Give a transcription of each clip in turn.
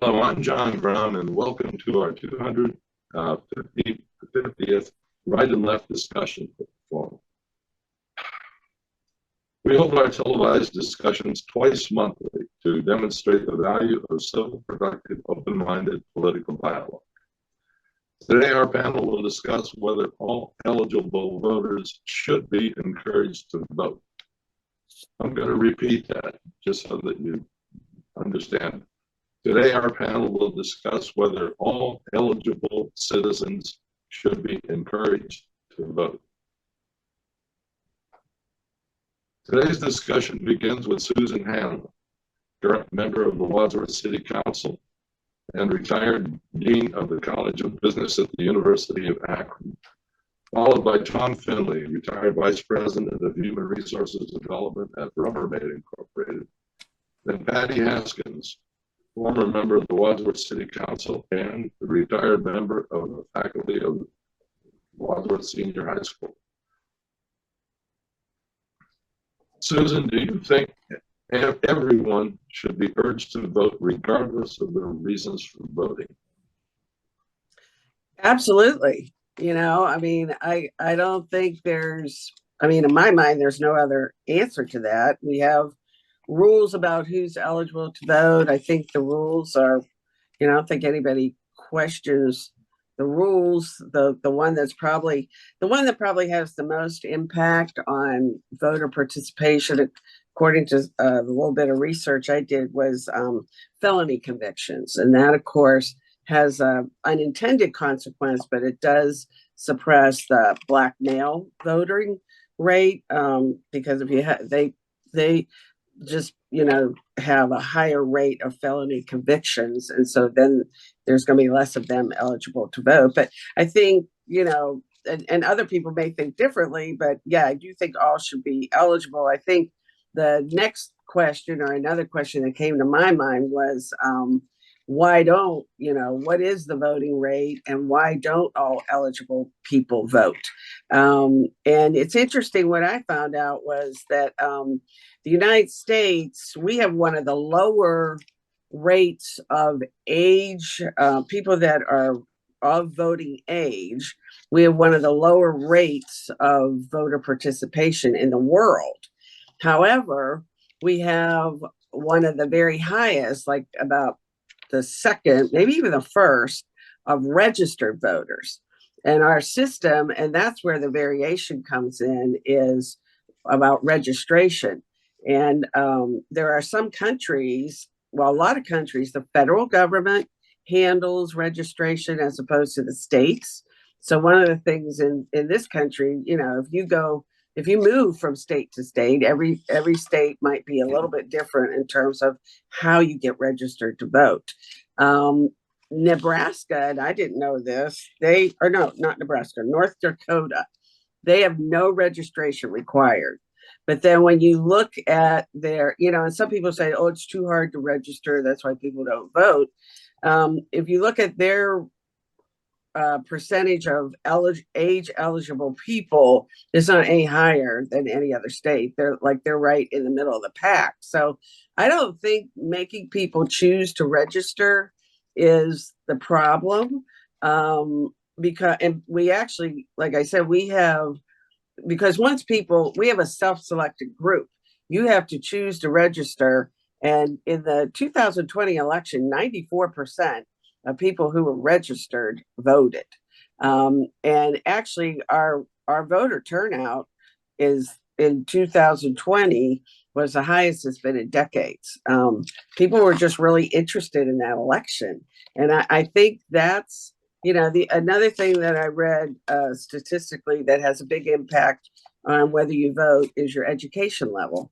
Hello, I'm John Grom, and welcome to our 250th Right and Left discussion forum. We hold our televised discussions twice monthly to demonstrate the value of civil, productive, open-minded political dialogue. Today, our panel will discuss whether all eligible voters should be encouraged to vote. I'm going to repeat that just so that you understand. Today, our panel will discuss whether all eligible citizens should be encouraged to vote. Today's discussion begins with Susan Hanlon, current member of the Wadsworth City Council and retired Dean of the College of Business at the University of Akron, followed by Tom Finley, retired Vice President of Human Resources Development at Rubbermaid Incorporated, then Patty Haskins, former member of the Wadsworth City Council and a retired member of the faculty of Wadsworth Senior High School. Susan, do you think everyone should be urged to vote regardless of their reasons for voting? Absolutely. I don't think in my mind, there's no other answer to that. We have rules about who's eligible to vote. I think the rules are, I don't think anybody questions the rules. The one that probably has the most impact on voter participation, according to the little bit of research I did, was felony convictions. And that, of course, has an unintended consequence, but it does suppress the Black male voting rate, because if you they just have a higher rate of felony convictions, and so then there's going to be less of them eligible to vote. But I think and other people may think differently, but yeah, I do think all should be eligible. I think the next question, or another question that came to my mind, was why don't what is the voting rate, and why don't all eligible people vote? And it's interesting, what I found out was that the United States, we have one of the lower rates of age, people that are of voting age. We have one of the lower rates of voter participation in the world. However, we have one of the very highest, like about the second, maybe even the first, of registered voters. And our system, and that's where the variation comes in, is about registration. And there are some countries, well, a lot of countries, the federal government handles registration as opposed to the states. So one of the things in this country, if you move from state to state, every state might be a little bit different in terms of how you get registered to vote. Nebraska, and I didn't know this, not Nebraska, North Dakota, they have no registration required. But then when you look at their, and some people say, oh, it's too hard to register, that's why people don't vote. If you look at their percentage of age eligible people, is not any higher than any other state. They're right in the middle of the pack. So I don't think making people choose to register is the problem, because, and we actually, like I said, because once we have a self-selected group, you have to choose to register. And in the 2020 election, 94% of people who were registered voted. And actually our voter turnout is, in 2020, was the highest it's been in decades. People were just really interested in that election. And I think that's, another thing that I read statistically that has a big impact on whether you vote is your education level.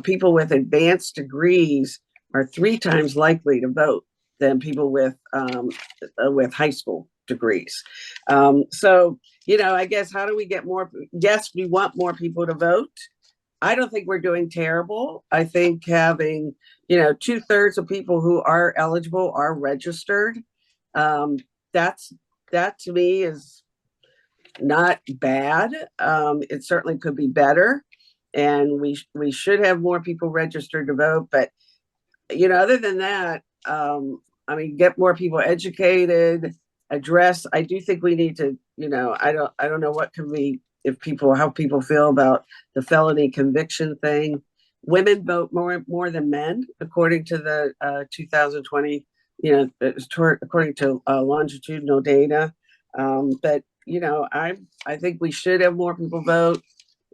People with advanced degrees are 3 times likely to vote than people with high school degrees. So, I guess, how do we get more? Yes, we want more people to vote. I don't think we're doing terrible. I think having, 2/3 of people who are eligible are registered. That to me is not bad. It certainly could be better, and we should have more people registered to vote. But other than that, I mean, get more people educated, address. I do think we need to, I don't know what can we, how people feel about the felony conviction thing. Women vote more than men, according to the 2020, according to longitudinal data. But I think we should have more people vote.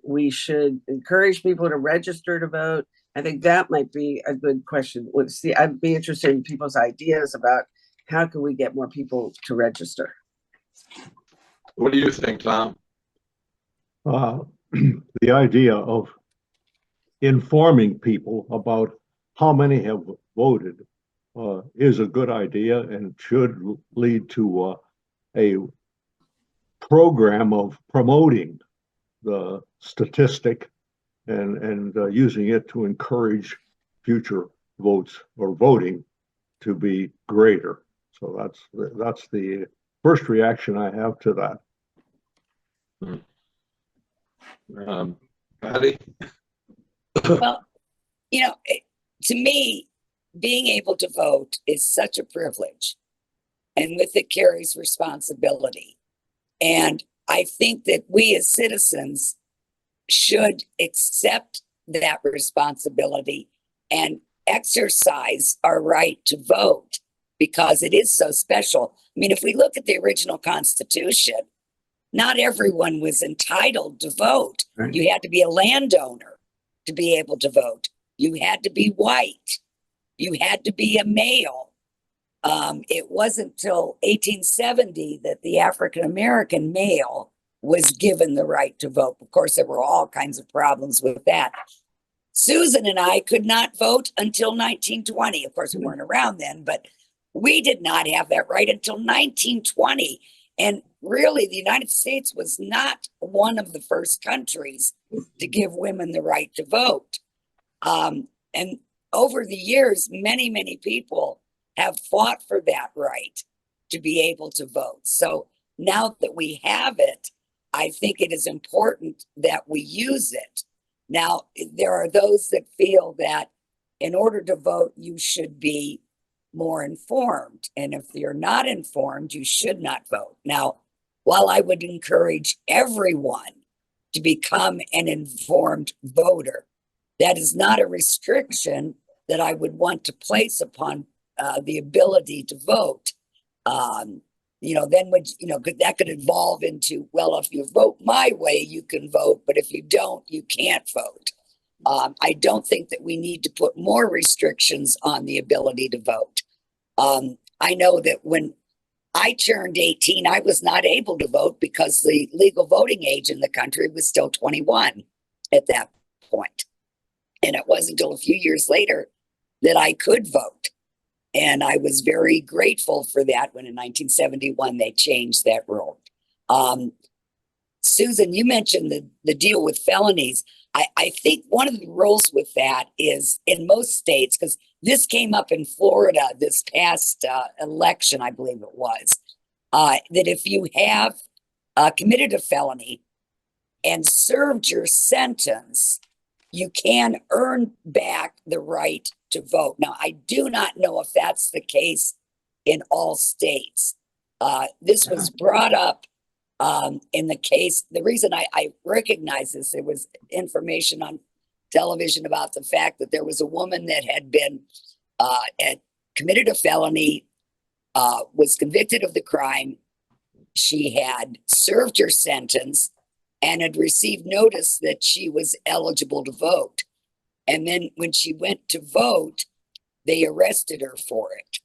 We should encourage people to register to vote. I think that might be a good question. I'd be interested in people's ideas about how can we get more people to register. What do you think, Tom? The idea of informing people about how many have voted is a good idea and should lead to a program of promoting the statistic and using it to encourage future votes or voting to be greater. So that's the first reaction I have to that. Patty? Well, to me, being able to vote is such a privilege, and with it carries responsibility. And I think that we as citizens should accept that responsibility and exercise our right to vote because it is so special. I mean, if we look at the original Constitution, not everyone was entitled to vote. Right. You had to be a landowner to be able to vote. You had to be white. You had to be a male. It wasn't till 1870 that the African American male was given the right to vote. Of course, there were all kinds of problems with that. Susan and I could not vote until 1920. Of course, we weren't around then, but we did not have that right until 1920. And really, the United States was not one of the first countries to give women the right to vote. And over the years, many, many people have fought for that right to be able to vote. So now that we have it, I think it is important that we use it. Now, there are those that feel that in order to vote, you should be more informed. And if you're not informed, you should not vote. Now, while I would encourage everyone to become an informed voter, that is not a restriction that I would want to place upon the ability to vote. Then that could evolve into, well, if you vote my way, you can vote, but if you don't, you can't vote. I don't think that we need to put more restrictions on the ability to vote. I know that when I turned 18, I was not able to vote because the legal voting age in the country was still 21 at that point. And it wasn't until a few years later that I could vote. And I was very grateful for that when in 1971 they changed that rule. Susan, you mentioned the deal with felonies. I think one of the rules with that is in most states, because this came up in Florida this past election, I believe it was, that if you have committed a felony and served your sentence, you can earn back the right to vote. Now, I do not know if that's the case in all states. This was brought up in the case. The reason I recognize this, there was information on television about the fact that there was a woman that had been had committed a felony, was convicted of the crime. She had served her sentence and had received notice that she was eligible to vote. And then when she went to vote, they arrested her for it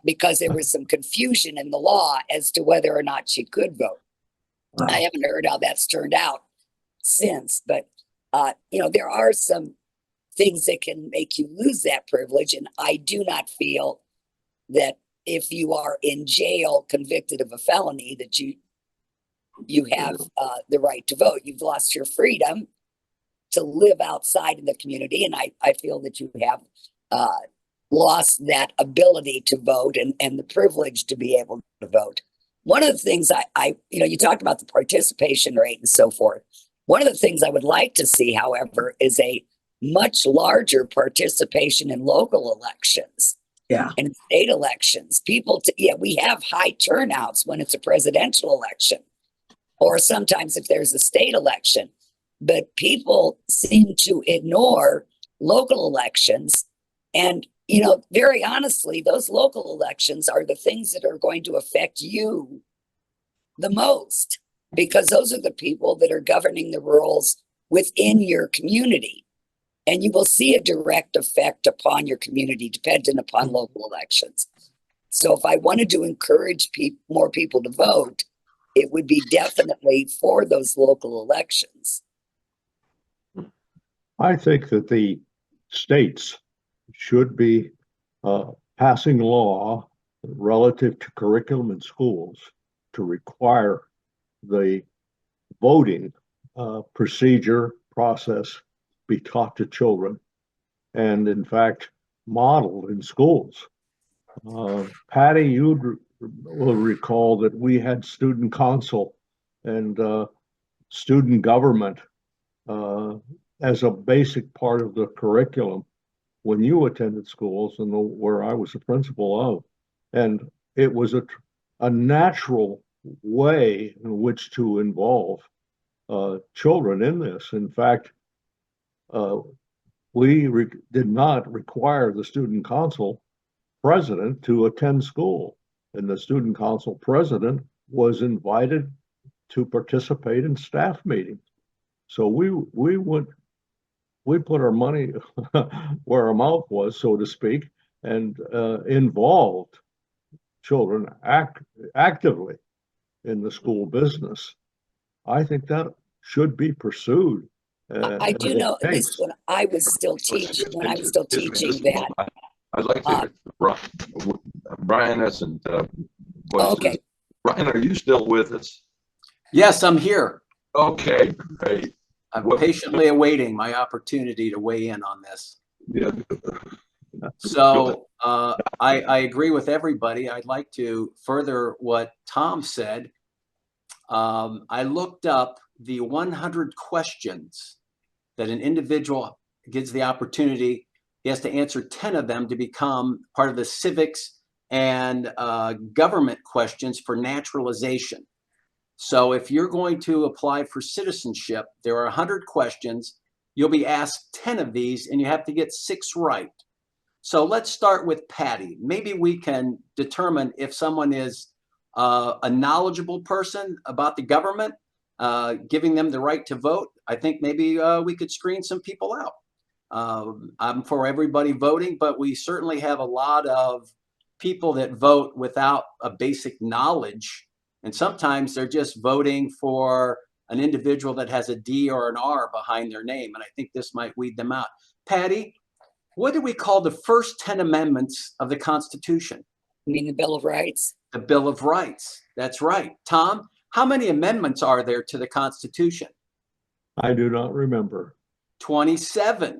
because there was some confusion in the law as to whether or not she could vote. Wow. I haven't heard how that's turned out since, but there are some things that can make you lose that privilege. And I do not feel that if you are in jail convicted of a felony that you have the right to vote. You've lost your freedom to live outside in the community. And I feel that you have lost that ability to vote and the privilege to be able to vote. One of the things you talked about the participation rate and so forth. One of the things I would like to see, however, is a much larger participation in local elections. Yeah. And in state elections, yeah, we have high turnouts when it's a presidential election, or sometimes if there's a state election, but people seem to ignore local elections. And, you know, very honestly, those local elections are the things that are going to affect you the most, because those are the people that are governing the rules within your community. And you will see a direct effect upon your community dependent upon local elections. So if I wanted to encourage more people to vote, it would be definitely for those local elections. I think that the states should be passing law relative to curriculum in schools to require the voting procedure process be taught to children, and in fact modeled in schools. Patty, you will recall that we had student council and student government as a basic part of the curriculum when you attended schools and where I was the principal of. And it was a natural way in which to involve children in this. In fact, we did not require the student council president to attend school, and the student council president was invited to participate in staff meetings. So we put our money where our mouth was, so to speak, and involved children actively in the school business. I think that should be pursued. I do know this when I was still teaching. When I was still teaching that. I'd like to hear Bryan hasn't. Okay. Bryan, are you still with us? Yes, I'm here. Okay, great. I'm patiently awaiting my opportunity to weigh in on this. Yeah. So I agree with everybody. I'd like to further what Tom said. I looked up the 100 questions that an individual gets the opportunity. He has to answer 10 of them to become part of the civics and government questions for naturalization. So if you're going to apply for citizenship, there are 100 questions. You'll be asked 10 of these, and you have to get 6 right. So let's start with Patty. Maybe we can determine if someone is a knowledgeable person about the government, giving them the right to vote. I think maybe we could screen some people out. I'm for everybody voting, but we certainly have a lot of people that vote without a basic knowledge. And sometimes they're just voting for an individual that has a D or an R behind their name. And I think this might weed them out. Patty, what do we call the first 10 amendments of the Constitution? You mean the Bill of Rights? The Bill of Rights. That's right. Tom, how many amendments are there to the Constitution? I do not remember. 27.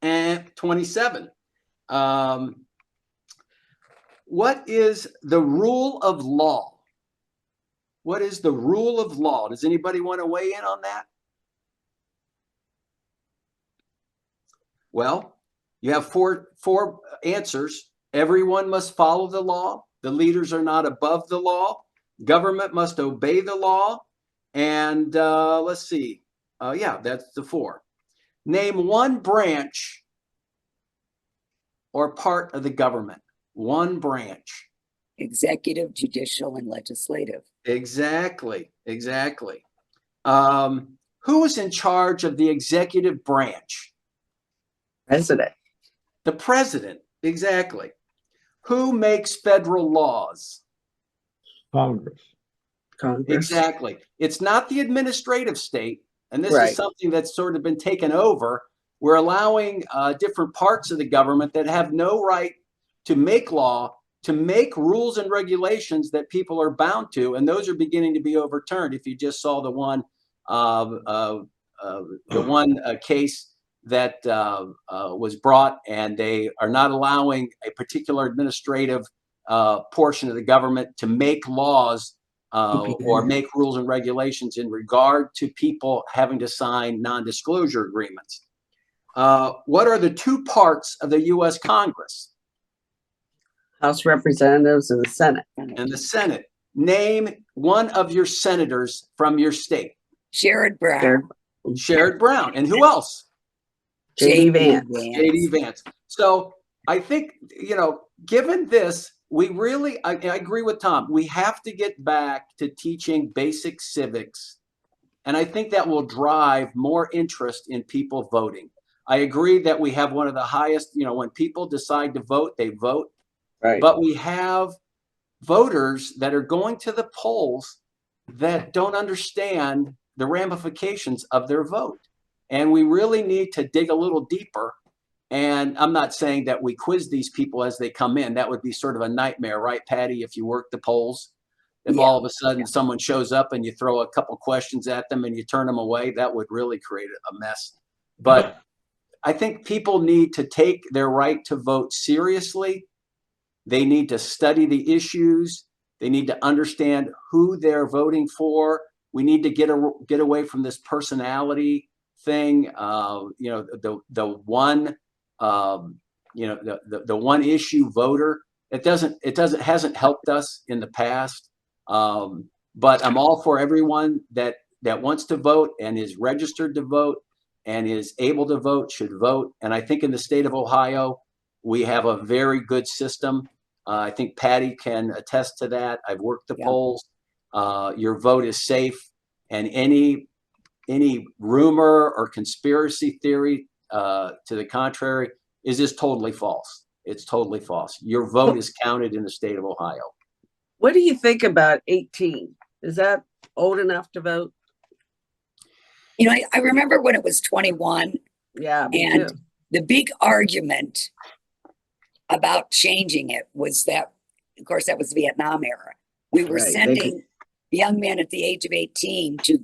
And 27. What is the rule of law? What is the rule of law? Does anybody want to weigh in on that? Well, you have four answers. Everyone must follow the law. The leaders are not above the law. Government must obey the law. And let's see. Yeah, that's the 4. Name one branch or part of the government. One branch. Executive, judicial, and legislative. Exactly. Exactly. Who is in charge of the executive branch? President. The president. Exactly. Who makes federal laws? Congress. Congress. Exactly. It's not the administrative state. And this Right. is something that's sort of been taken over. We're allowing different parts of the government that have no right to make law, to make rules and regulations that people are bound to. And those are beginning to be overturned. If you just saw the one case that was brought, and they are not allowing a particular administrative portion of the government to make laws or make rules and regulations in regard to people having to sign non-disclosure agreements. What are the 2 parts of the U.S. Congress? House Representatives and the Senate. And the Senate. Name one of your senators from your state. Sherrod Brown. Sherrod Brown. And who else? J.D. Vance. J.D. Vance. So I think, given this, we really, I agree with Tom. We have to get back to teaching basic civics. And I think that will drive more interest in people voting. I agree that we have one of the highest, when people decide to vote, they vote. Right. But we have voters that are going to the polls that don't understand the ramifications of their vote. And we really need to dig a little deeper. And I'm not saying that we quiz these people as they come in. That would be sort of a nightmare, right, Patty, if you work the polls? If all of a sudden someone shows up and you throw a couple questions at them and you turn them away, that would really create a mess. But I think people need to take their right to vote seriously. They need to study the issues. They need to understand who they're voting for. We need to get away from this personality thing. The one issue voter. Hasn't helped us in the past. But I'm all for everyone that wants to vote and is registered to vote and is able to vote should vote. And I think in the state of Ohio, we have a very good system. I think Patty can attest to that. I've worked the polls. Your vote is safe, and any rumor or conspiracy theory to the contrary is just totally false. It's totally false. Your vote is counted in the state of Ohio. What do you think about 18? Is that old enough to vote? I remember when it was 21. Yeah, and the big argument about changing it was that, of course, that was Vietnam era. We were sending young men at the age of 18 to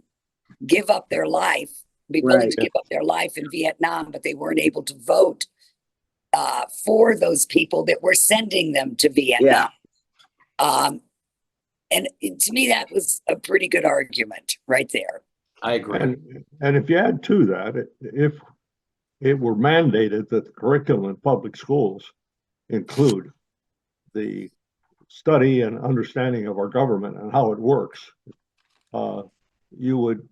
give up their life, be willing to give up their life in Vietnam, but they weren't able to vote for those people that were sending them to Vietnam. And to me, that was a pretty good argument right there. I agree. And if you add to that, if it were mandated that the curriculum in public schools include the study and understanding of our government and how it works, you would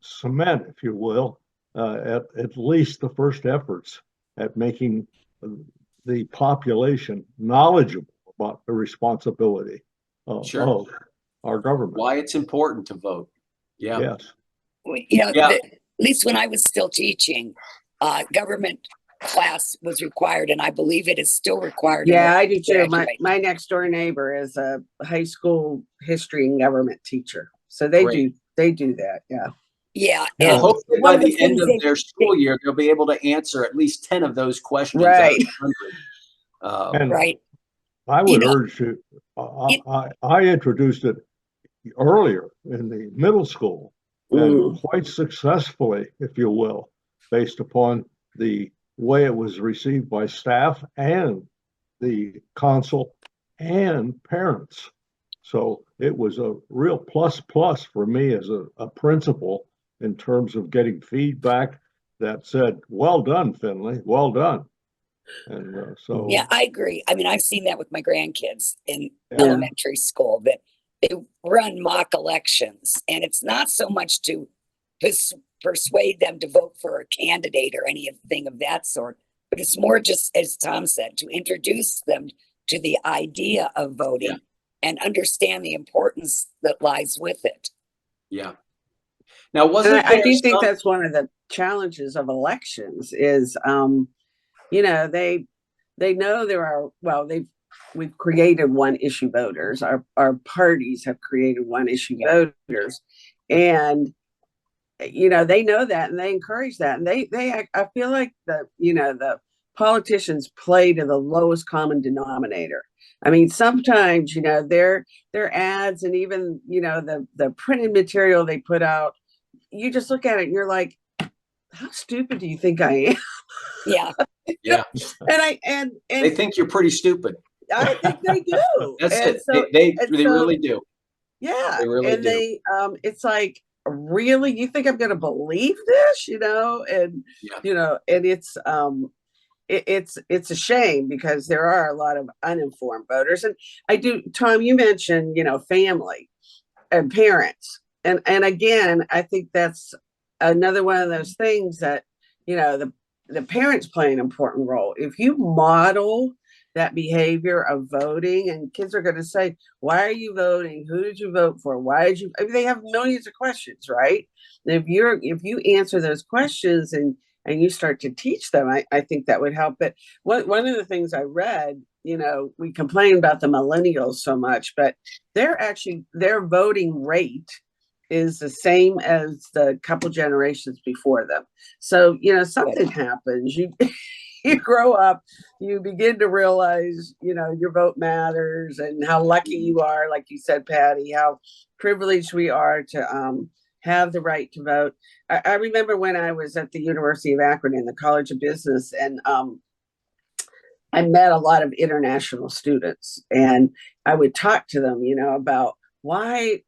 cement, if you will, at least the first efforts at making the population knowledgeable about the responsibility of our government. Why it's important to vote. Yes. At least when I was still teaching, government class was required, and I believe it is still required. Yeah, I do too. My next door neighbor is a high school history and government teacher, so they do that. Yeah. And hopefully by the end of their school year, they'll be able to answer at least 10 of those questions. Right. Right. I would urge you. I introduced it earlier in the middle school, and quite successfully, if you will, based upon the way it was received by staff and the council and parents. So it was a real plus for me as a principal in terms of getting feedback that said, well done, Finley, well done. And yeah, I agree. I mean, I've seen that with my grandkids in elementary school, that they run mock elections, and it's not so much to persuade them to vote for a candidate or anything of that sort, but it's more just, as Tom said, to introduce them to the idea of voting and understand the importance that lies with it. Yeah. Now, I do think that's one of the challenges of elections is, they know there are, we've created one issue voters. Our parties have created one issue voters, and they know that, and they encourage that, and I feel like the politicians play to the lowest common denominator. I mean, sometimes their ads and even the printed material they put out, you just look at it and you're like, how stupid do you think I am? Yeah. Yeah. And they think you're pretty stupid. I think they do. That's and it. So, they really do. Yeah. They really do. They it's like, really, you think I'm gonna believe this? And and it's a shame because there are a lot of uninformed voters. And Tom, you mentioned, family and parents. And again, I think that's another one of those things that, the parents play an important role. If you model that behavior of voting, and kids are going to say, why are you voting? Who did you vote for? Why did you? I mean, they have millions of questions, right? And if you answer those questions and you start to teach them, I think that would help. But one of the things I read, we complain about the millennials so much, but their voting rate is the same as the couple generations before them. So, something happens. You grow up, you begin to realize, your vote matters and how lucky you are, like you said, Patty, how privileged we are to have the right to vote. I remember when I was at the University of Akron in the College of Business, and I met a lot of international students, and I would talk to them, about why,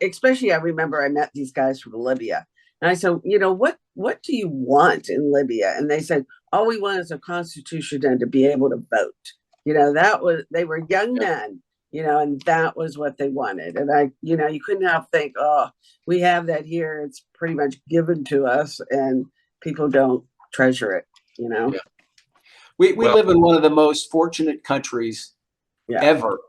especially I remember I met these guys from Libya. And I said, what do you want in Libya? And they said, all we want is a constitution and to be able to vote. They were young men, and that was what they wanted. And you couldn't help think, oh, we have that here. It's pretty much given to us and people don't treasure it, Yeah. We live in one of the most fortunate countries ever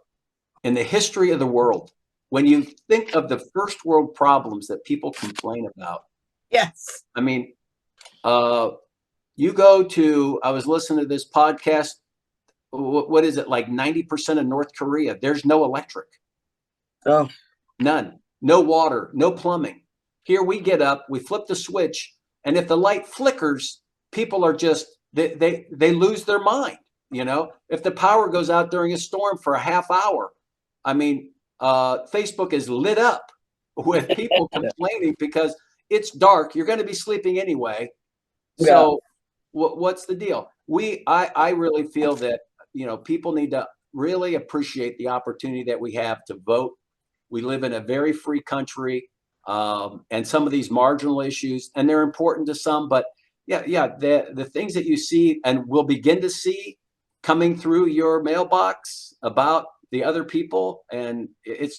in the history of the world. When you think of the first world problems that people complain about. Yes. I mean, you go to, I was listening to this podcast. What is it? Like 90% of North Korea, there's no electric. Oh, none, no water, no plumbing. Here we get up, we flip the switch, and if the light flickers, people are just, they lose their mind. If the power goes out during a storm for a half hour, I mean, Facebook is lit up with people complaining because it's dark. You're going to be sleeping anyway. So what's the deal? I really feel that, people need to really appreciate the opportunity that we have to vote. We live in a very free country, and some of these marginal issues, and they're important to some, but the things that you see and will begin to see coming through your mailbox about the other people, and it's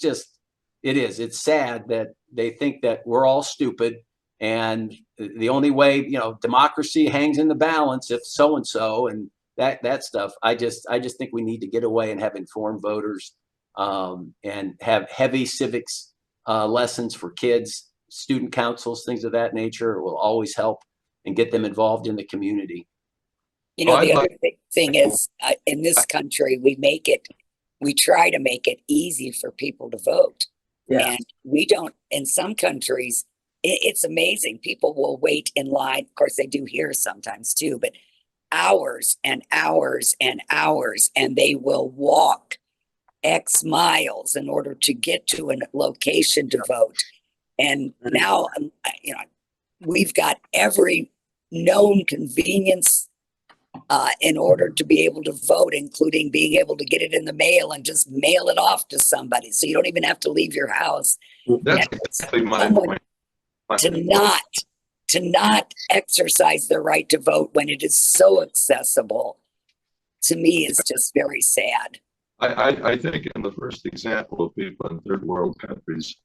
sad that they think that we're all stupid, and the only way, democracy hangs in the balance if so-and-so and that stuff. I just think we need to get away and have informed voters, and have heavy civics lessons for kids, student councils, things of that nature. It will always help and get them involved in the community. The other big thing is, in this country, we try to make it easy for people to vote. yeah. And we don't, in some countries, it's amazing. People will wait in line. Of course, they do here sometimes too, but hours and hours and hours, and they will walk X miles in order to get to a location to vote. And now, we've got every known convenience in order to be able to vote, including being able to get it in the mail and just mail it off to somebody. So you don't even have to leave your house. That's exactly my point. To not exercise their right to vote when it is so accessible, to me, is just very sad. I think in the first example of people in third world countries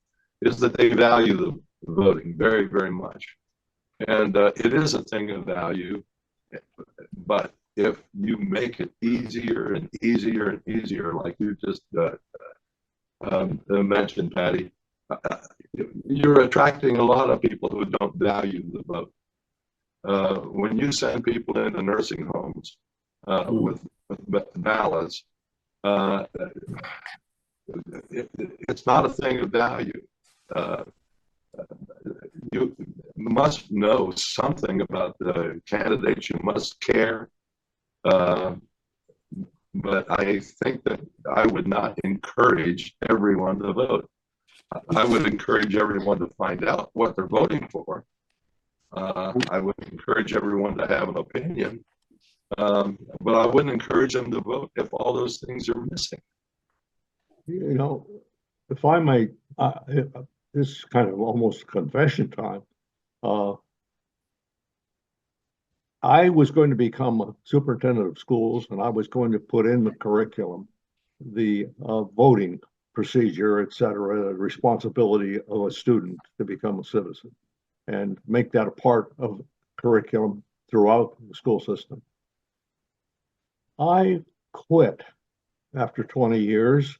is that they value the voting very, very much. And it is a thing of value, but if you make it easier and easier and easier, like you just mentioned, Patty, you're attracting a lot of people who don't value the vote. When you send people into nursing homes with ballots, it's not a thing of value. You must know something about the candidates. You must care. But I think that I would not encourage everyone to vote. I would encourage everyone to find out what they're voting for. I would encourage everyone to have an opinion, but I wouldn't encourage them to vote if all those things are missing. If I may, this is kind of almost confession time. I was going to become a superintendent of schools, and I was going to put in the curriculum, the voting procedure, et cetera, the responsibility of a student to become a citizen, and make that a part of curriculum throughout the school system. I quit after 20 years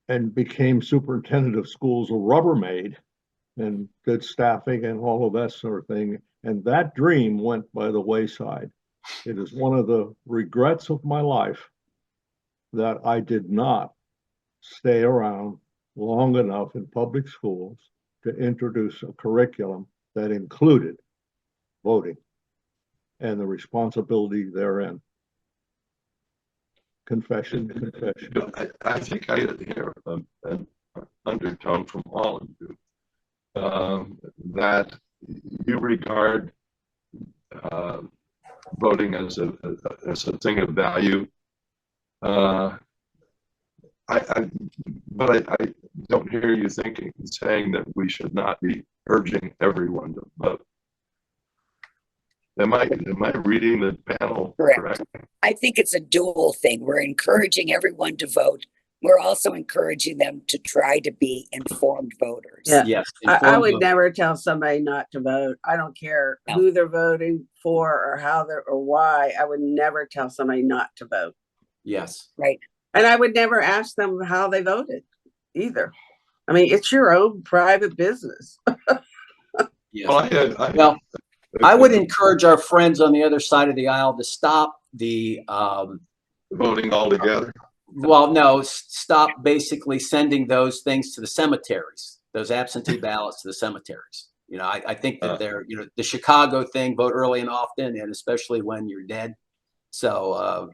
and became superintendent of schools, a Rubbermaid, and did staffing and all of that sort of thing. And that dream went by the wayside. It is one of the regrets of my life that I did not stay around long enough in public schools to introduce a curriculum that included voting and the responsibility therein. Confession. I think I hear an undertone from all of you that you regard voting as a thing of value. But I don't hear you saying that we should not be urging everyone to vote. Am I reading the panel correct? I think it's a dual thing. We're encouraging everyone to vote. We're also encouraging them to try to be informed voters. Yeah. Yes. I would never tell somebody not to vote. I don't care No. who they're voting for or how they're or why. I would never tell somebody not to vote. Yes. Right. And I would never ask them how they voted either. I mean, it's your own private business. Yes. Well, I would encourage our friends on the other side of the aisle to stop the voting altogether. well, no, stop basically sending those things to the cemeteries, those absentee ballots to the cemeteries. You know, I think that they're, you know, the Chicago thing, vote early and often, and especially when you're dead. So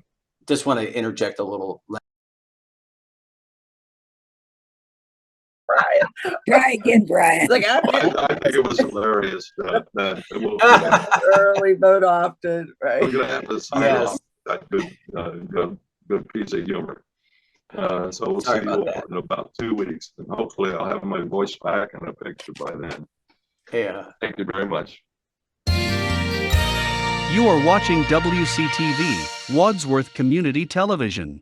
just want to interject a little. Brian. Try again, Brian. Like I think it was hilarious that early vote often, right? we're going to have to sign Yes. off that good piece of humor. So we'll Sorry see about you that. in about 2 weeks, and hopefully I'll have my voice back and a picture by then. Yeah. Thank you very much. You are watching WCTV, Wadsworth Community Television.